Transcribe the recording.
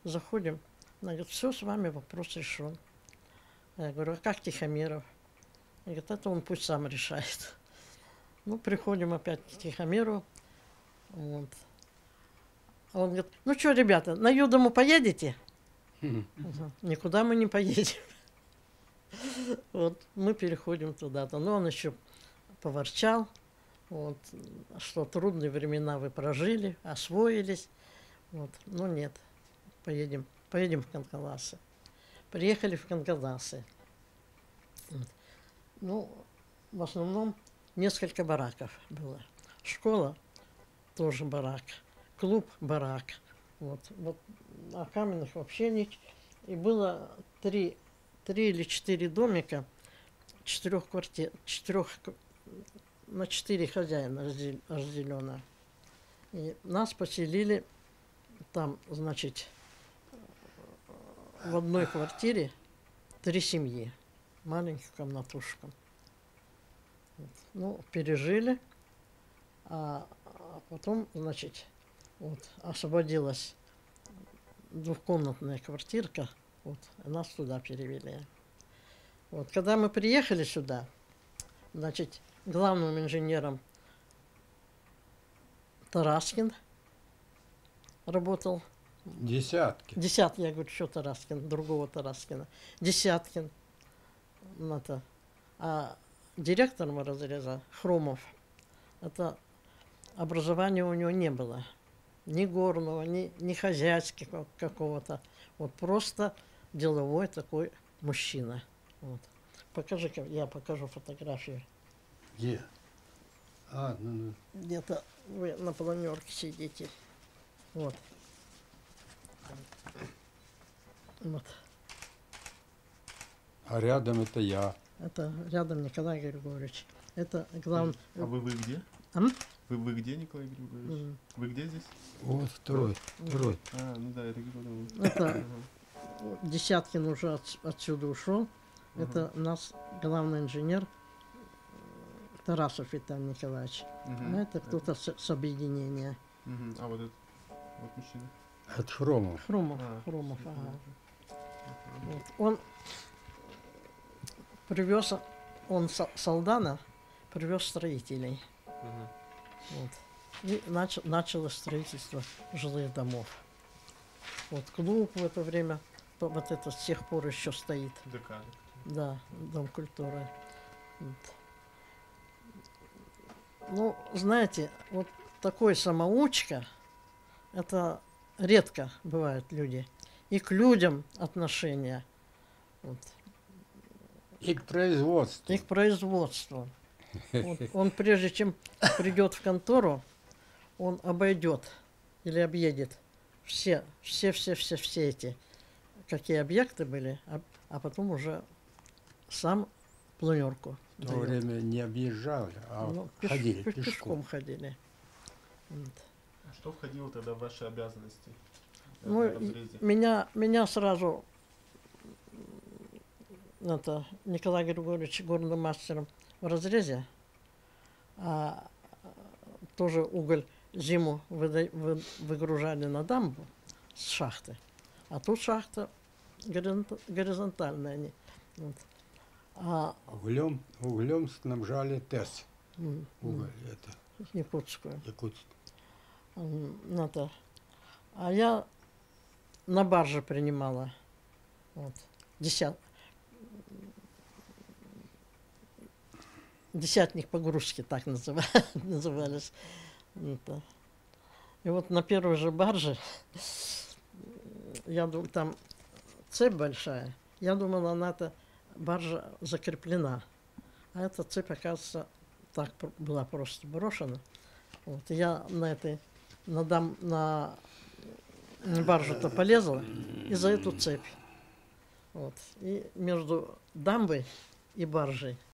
заходим. Она говорит, все, с вами вопрос решен. Я говорю, а как Тихомиров? Она говорит, это он пусть сам решает. Ну, приходим опять к Тихомиру. Вот. А он говорит, ну что, ребята, на Юдому поедете? Никуда мы не поедем. Вот, мы переходим туда-то. Но он еще поворчал, вот, что трудные времена вы прожили, освоились. Вот. Но нет, поедем в Канкаласы. Приехали в Канкаласы. Вот. Ну, в основном несколько бараков было. Школа тоже барак, клуб барак. Вот. А Каменных вообще нет. И было три или четыре домика, четырех квартир, на 4 хозяина разделено. И нас поселили там, значит, в одной квартире 3 семьи, маленькую комнатушку. Вот. Ну, пережили, а потом, значит, вот, освободилась двухкомнатная квартирка, вот, нас туда перевели. Вот, когда мы приехали сюда, значит, главным инженером Тараскин работал. Десятки. Я говорю, что Тараскин, другого Тараскина. Десяткин. Это. А директором разреза Хромов, это образования у него не было. Ни горного, ни хозяйского какого-то. Вот просто деловой такой мужчина. Вот. Покажи-ка, я покажу фотографию. Где? Ну. Где-то вы на планерке сидите. Вот. Вот. А рядом это я. Это рядом Николай Григорьевич. Это главный... А вы где? Вы где, Николай Григорьевич? Вы где здесь? Вот второй. Ну да, это Григорьевич. Это Десяткин уже отсюда ушел. Это у нас главный инженер Тарасов Виталий Николаевич. А это кто-то с объединения. А вот этот вот мужчина? От Хромов. Хромов, ага. Вот. Он привез, Салдана привез строителей. Вот. И началось строительство жилых домов. Вот клуб в это время, вот это с тех пор еще стоит. ДК. Да, Дом культуры. Вот. Ну, знаете, вот такой самоучка, это редко бывают люди. И к людям отношения. Вот. И к производству. И к производству. Вот. Он прежде чем придет в контору, он обойдет или объедет все эти, какие объекты были, а потом уже сам планерку. В то время не объезжали, а ходили пешком. Пешком ходили. Вот. А что входило тогда в ваши обязанности? Ну, меня сразу Николай Григорьевич горным мастером в разрезе, а тоже уголь зиму выгружали на дамбу с шахты, а тут шахта горизонтальная. Вот. Углем снабжали ТЭС. Уголь это. Якутскую. А я на барже принимала. Вот. Десятник погрузки, так назывались. И вот на первой же барже, я думаю, там цепь большая. Я думала, она-то баржа закреплена. А эта цепь, оказывается, так была просто брошена. Вот. И я на баржу-то полезла и за эту цепь. Вот. И между дамбой и баржей